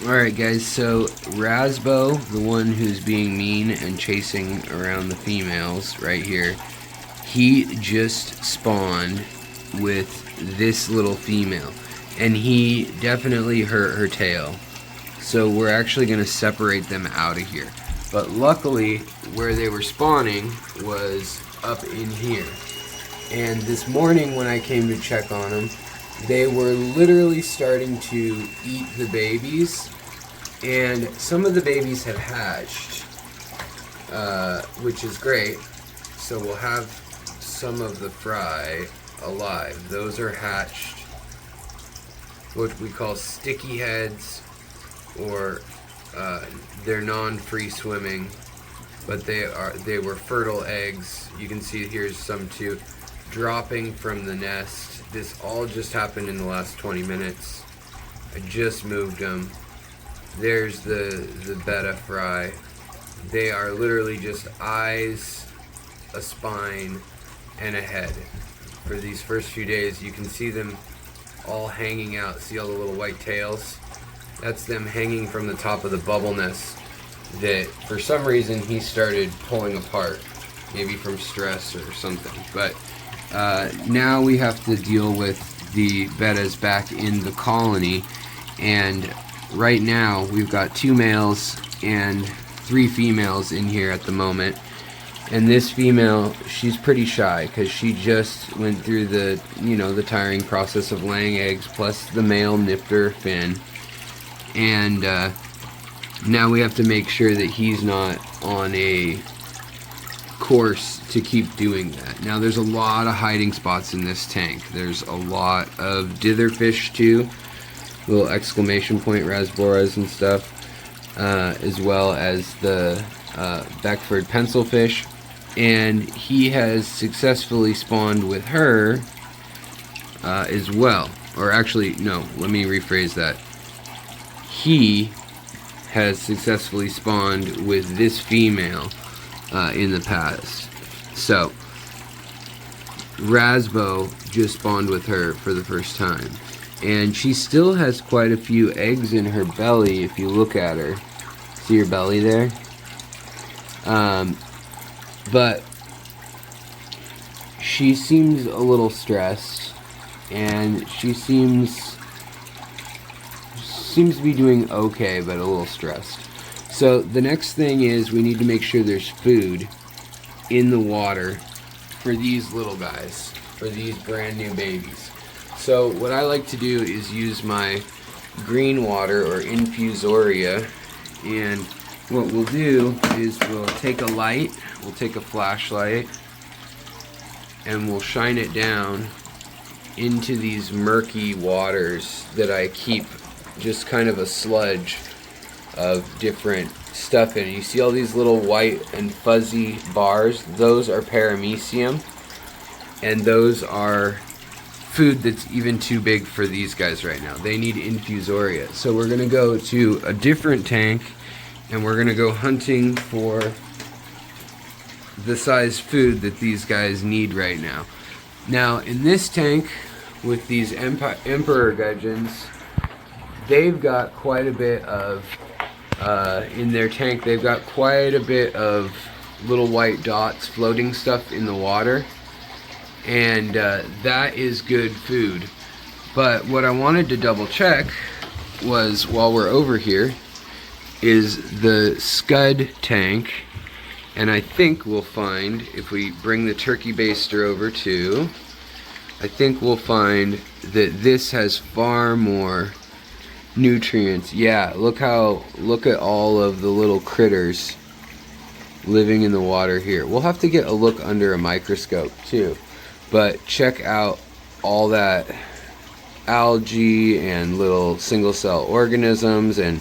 Alright guys, so Rasbo, the one who's being mean and chasing around the females right here, he just spawned with this little female, and he definitely hurt her tail. So we're actually going to separate them out of here. But luckily, where they were spawning was up in here. And this morning when I came to check on them, they were literally starting to eat the babies. And some of the babies have hatched, which is great. So we'll have some of the fry alive. Those are hatched, what we call sticky heads, or they're non-free swimming, but they were fertile eggs. You can see here's some too dropping from the nest. This all just happened in the last 20 minutes. I just moved them. There's the Betta fry. They are literally just eyes, a spine, and a head. For these first few days, you can see them all hanging out. See all the little white tails? That's them hanging from the top of the bubble nest that for some reason he started pulling apart, maybe from stress or something. But now we have to deal with the bettas back in the colony, and right now we've got 2 males and 3 females in here at the moment. And this female, she's pretty shy because she just went through the, the tiring process of laying eggs, plus the male nipped her fin. And now we have to make sure that he's not on a course to keep doing that. Now there's a lot of hiding spots in this tank. There's a lot of ditherfish too, little exclamation point rasboras and stuff, as well as the Beckford pencilfish. And he has successfully spawned with her as well. Or actually, no, let me rephrase that. He has successfully spawned with this female in the past. So, Rasbo just spawned with her for the first time. And she still has quite a few eggs in her belly if you look at her. See her belly there? But she seems a little stressed, and she seems to be doing okay, but a little stressed. So the next thing is we need to make sure there's food in the water for these little guys, for these brand new babies. So what I like to do is use my green water or infusoria, and what we'll do is we'll take a light, we'll take a flashlight, and we'll shine it down into these murky waters that I keep just kind of a sludge of different stuff in. You see all these little white and fuzzy bars? Those are paramecium, and those are food that's even too big for these guys right now. They need infusoria. So we're gonna go to a different tank, and we're gonna go hunting for the size food that these guys need right now. Now in this tank with these emperor gudgeons, they've got quite a bit of in their tank, they've got quite a bit of little white dots floating stuff in the water, and that is good food. But what I wanted to double check was, while we're over here, is the scud tank. And I think we'll find, if we bring the turkey baster over too, I think we'll find that this has far more nutrients. Yeah, look at all of the little critters living in the water here. We'll have to get a look under a microscope too. But check out all that algae and little single cell organisms and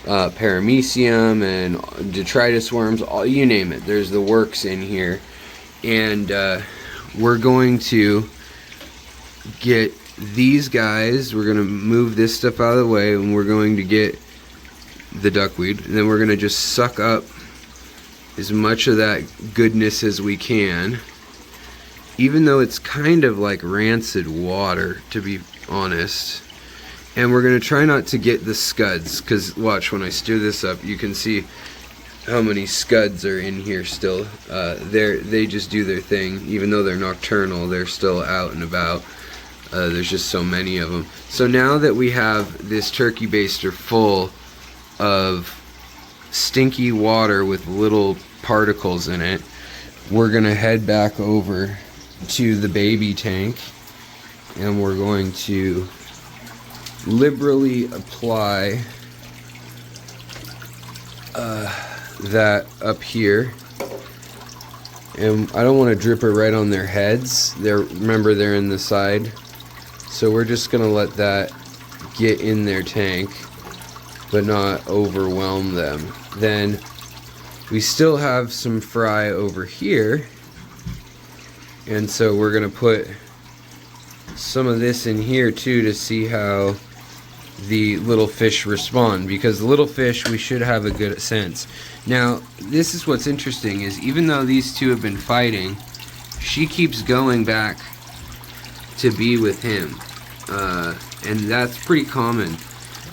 paramecium and detritus worms, all, you name it. There's the works in here. And we're going to get these guys, we're going to move this stuff out of the way, and we're going to get the duckweed, and then we're going to just suck up as much of that goodness as we can, even though it's kind of like rancid water, to be honest. And we're going to try not to get the scuds, because watch, when I stir this up, you can see how many scuds are in here still. They just do their thing. Even though they're nocturnal, they're still out and about. There's just so many of them. So now that we have this turkey baster full of stinky water with little particles in it, we're going to head back over to the baby tank, and we're going to liberally apply that up here. And I don't want to drip it right on their heads. Remember, they're in the side, so we're just gonna let that get in their tank but not overwhelm them. Then we still have some fry over here, and so we're gonna put some of this in here too to see how the little fish respond, because the little fish, we should have a good sense. Now, this is what's interesting, is even though these two have been fighting, she keeps going back to be with him, and that's pretty common.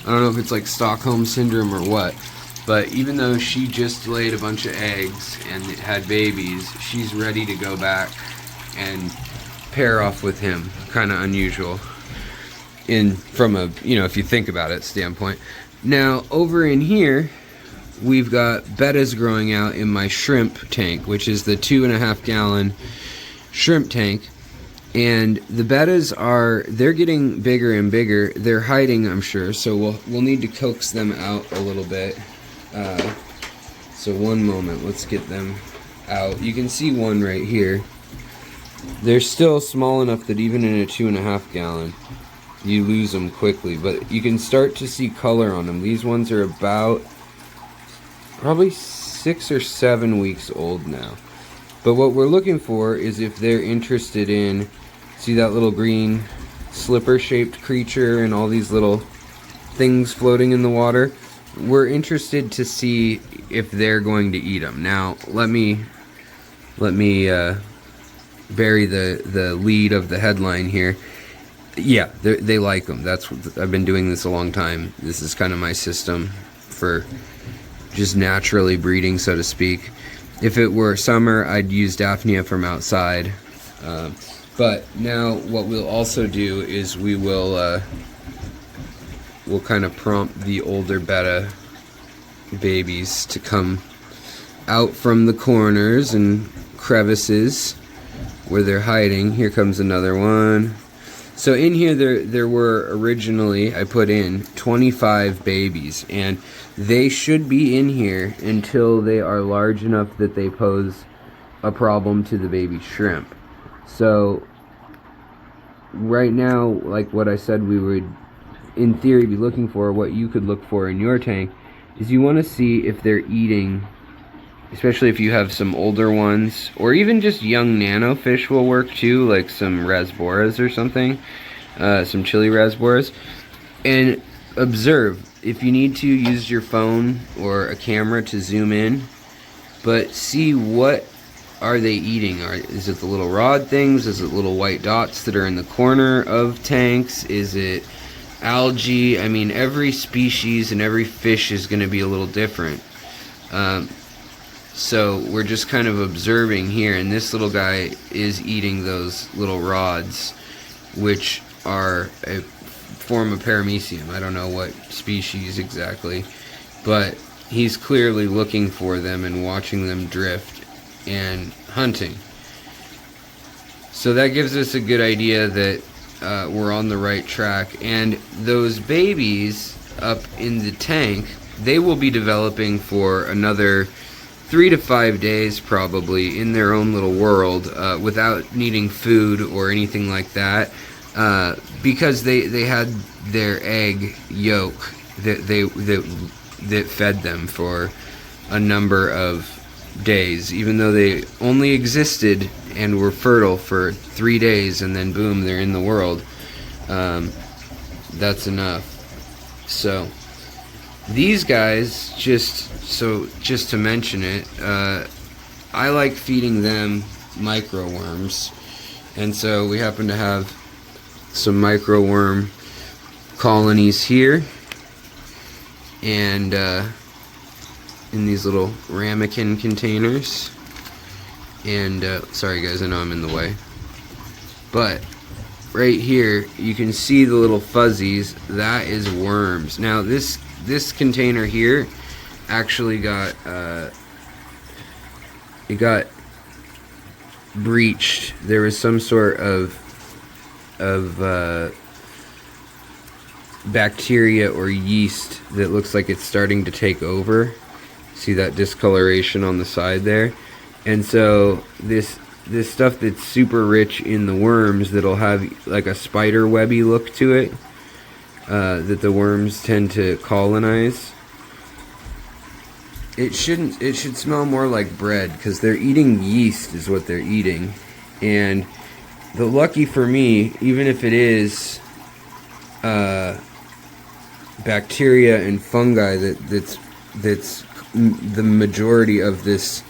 I don't know if it's like Stockholm syndrome or what, but even though she just laid a bunch of eggs and had babies, she's ready to go back and pair off with him. Kind of unusual from a, if you think about it, standpoint. Now over in here we've got bettas growing out in my shrimp tank, which is the 2.5 gallon shrimp tank, and the bettas they're getting bigger and bigger. They're hiding, I'm sure, so we'll need to coax them out a little bit. So one moment, let's get them out. You can see one right here. They're still small enough that even in a 2.5 gallon you lose them quickly, but you can start to see color on them. These ones are about probably 6 or 7 weeks old now. But what we're looking for is if they're interested in, see that little green slipper shaped creature and all these little things floating in the water, we're interested to see if they're going to eat them. Now let me bury the lead of the headline here. Yeah, they like them. I've been doing this a long time. This is kind of my system for just naturally breeding, so to speak. If it were summer, I'd use Daphnia from outside. But now what we'll also do is we'll kind of prompt the older betta babies to come out from the corners and crevices where they're hiding. Here comes another one. So in here there were originally, I put in 25 babies, and they should be in here until they are large enough that they pose a problem to the baby shrimp. So right now, like what I said we would in theory be looking for, what you could look for in your tank is you want to see if they're eating, especially if you have some older ones, or even just young nano fish will work too, like some rasboras or something, some chili rasboras. And observe. If you need to, use your phone or a camera to zoom in, but see what are they eating. Is it the little rod things? Is it little white dots that are in the corner of tanks? Is it algae? I mean, every species and every fish is going to be a little different. So we're just kind of observing here, and this little guy is eating those little rods, which are a form of paramecium. I don't know what species exactly, but he's clearly looking for them and watching them drift and hunting. So that gives us a good idea that we're on the right track. And those babies up in the tank, they will be developing for another 3 to 5 days probably in their own little world, without needing food or anything like that, because they had their egg yolk that fed them for a number of days, even though they only existed and were fertile for 3 days, and then boom, they're in the world. That's enough. So these guys, just to mention it, I like feeding them microworms, and so we happen to have some microworm colonies here, and in these little ramekin containers. And sorry guys, I know I'm in the way, but right here you can see the little fuzzies. That is worms. Now this container here actually got it got breached. There was some sort of bacteria or yeast that looks like it's starting to take over. See that discoloration on the side there? And so this stuff that's super rich in the worms, that'll have like a spider webby look to it, that the worms tend to colonize. It should smell more like bread, because they're eating yeast is what they're eating. And the lucky for me, even if it is bacteria and fungi that's the majority of this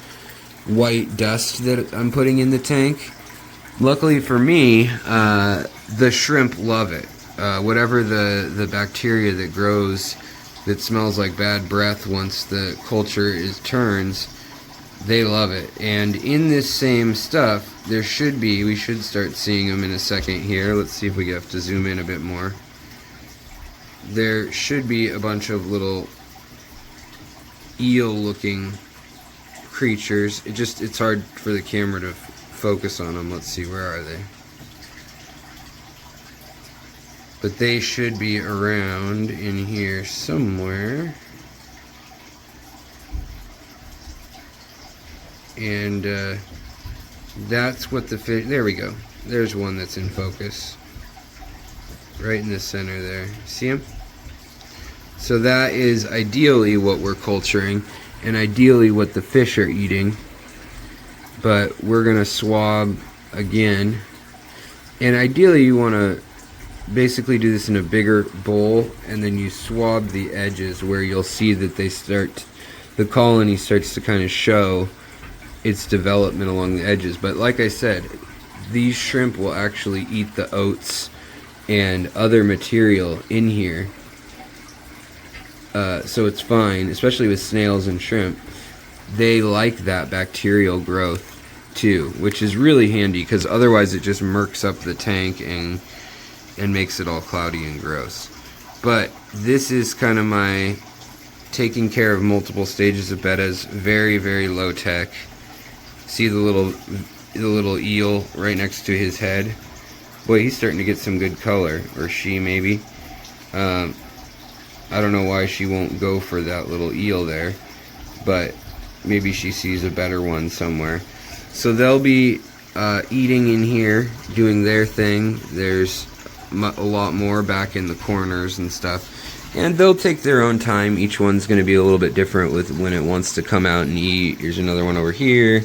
white dust that I'm putting in the tank, luckily for me, the shrimp love it. Whatever the bacteria that grows that smells like bad breath once the culture turns, they love it. And in this same stuff, we should start seeing them in a second here. Let's see if we have to zoom in a bit more. There should be a bunch of little eel-looking creatures. It's hard for the camera to focus on them. Let's see, where are they? But they should be around in here somewhere. And that's what the fish, there we go. There's one that's in focus. Right in the center there. See him? So that is ideally what we're culturing, and ideally what the fish are eating. But we're gonna swab again. And ideally you wanna basically do this in a bigger bowl, and then you swab the edges where you'll see that the colony starts to kind of show its development along the edges. But like I said, these shrimp will actually eat the oats and other material in here. So it's fine, especially with snails and shrimp. They like that bacterial growth too, which is really handy, because otherwise it just murks up the tank and makes it all cloudy and gross. But this is kind of my taking care of multiple stages of bettas. Very, very low tech. See the little eel right next to his head? Boy, he's starting to get some good color. Or she, maybe. I don't know why she won't go for that little eel there, but maybe she sees a better one somewhere. So they'll be eating in here, doing their thing. There's a lot more back in the corners and stuff, and they'll take their own time. Each one's going to be a little bit different with when it wants to come out and eat. Here's another one over here,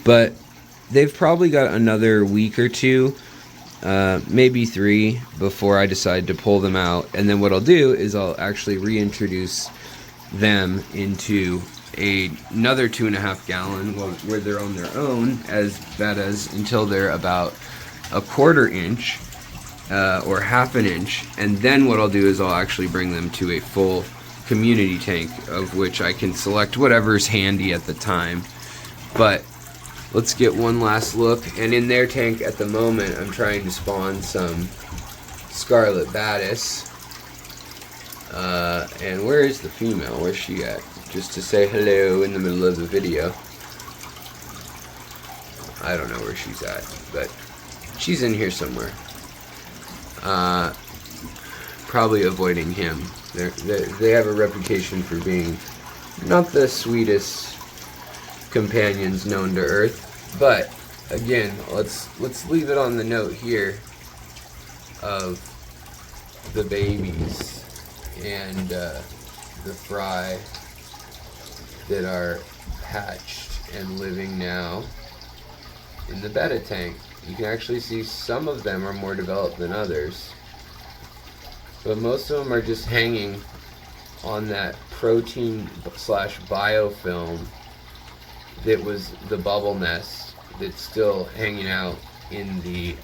but they've probably got another week or two, maybe 3, before I decide to pull them out. And then what I'll do is I'll actually reintroduce them into another 2.5 gallon where they're on their own as bettas until they're about 1/4 inch or 1/2 inch. And then what I'll do is I'll actually bring them to a full community tank, of which I can select whatever's handy at the time. But let's get one last look. And in their tank at the moment, I'm trying to spawn some scarlet batis. And where is the female? Where's she at? Just to say hello in the middle of the video. I don't know where she's at, but she's in here somewhere. Probably avoiding him. They have a reputation for being not the sweetest companions known to Earth. But again, let's leave it on the note here of the babies and the fry that are hatched and living now in the betta tank. You can actually see some of them are more developed than others, but most of them are just hanging on that protein slash biofilm that was the bubble nest that's still hanging out in the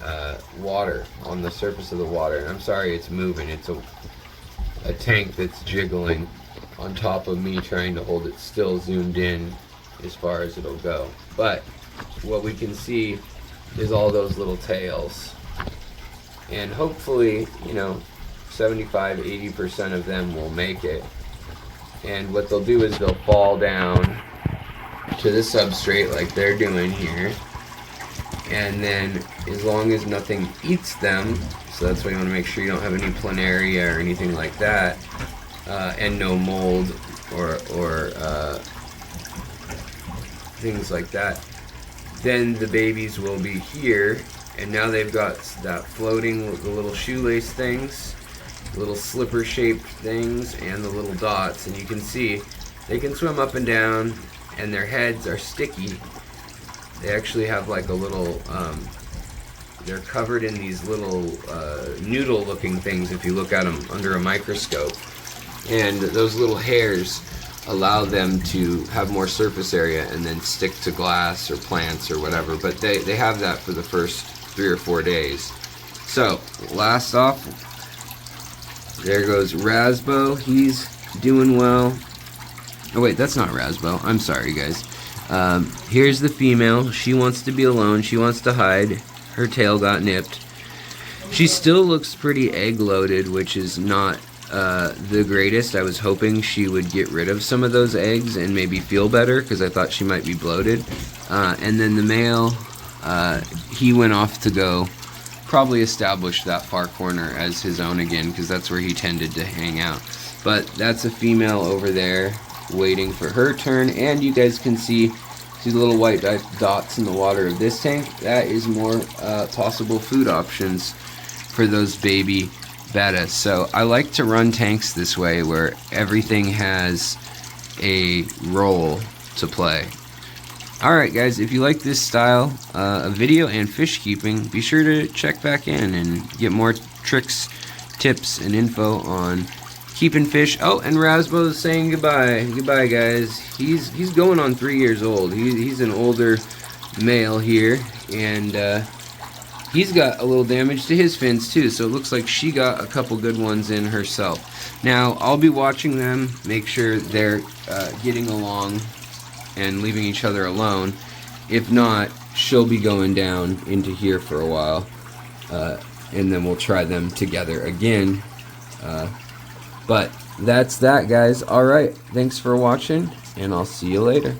water, on the surface of the water. And I'm sorry it's moving. It's a tank that's jiggling on top of me, trying to hold it still, zoomed in as far as it'll go. But what we can see is all those little tails, and hopefully, you know, 75-80% of them will make it. And what they'll do is they'll fall down to the substrate like they're doing here, and then as long as nothing eats them, so that's why you want to make sure you don't have any planaria or anything like that, and no mold or things like that, then the babies will be here. And now they've got that floating, the little shoelace things, little slipper shaped things, and the little dots. And you can see they can swim up and down, and their heads are sticky. They actually have like a little, they're covered in these little noodle looking things if you look at them under a microscope. And those little hairs allow them to have more surface area and then stick to glass or plants or whatever. But they have that for the first 3 or 4 days. So last off, there goes Rasbo. He's doing well. Oh wait, that's not Rasbo. I'm sorry, guys. Here's the female. She wants to be alone. She wants to hide. Her tail got nipped. She still looks pretty egg loaded, which is not the greatest. I was hoping she would get rid of some of those eggs and maybe feel better, because I thought she might be bloated. And then the male, he went off to go probably establish that far corner as his own again, because that's where he tended to hang out. But that's a female over there waiting for her turn. And you guys can see the little white dots in the water of this tank. That is more possible food options for those baby Betta. So I like to run tanks this way, where everything has a role to play. Alright guys, if you like this style of video and fish keeping, be sure to check back in and get more tricks, tips, and info on keeping fish. Oh, and Rasbo's saying goodbye. Goodbye guys. He's going on 3 years old. He's an older male here, and he's got a little damage to his fins too, so it looks like she got a couple good ones in herself. Now, I'll be watching them, make sure they're getting along and leaving each other alone. If not, she'll be going down into here for a while, and then we'll try them together again. But that's that, guys. Alright, thanks for watching, and I'll see you later.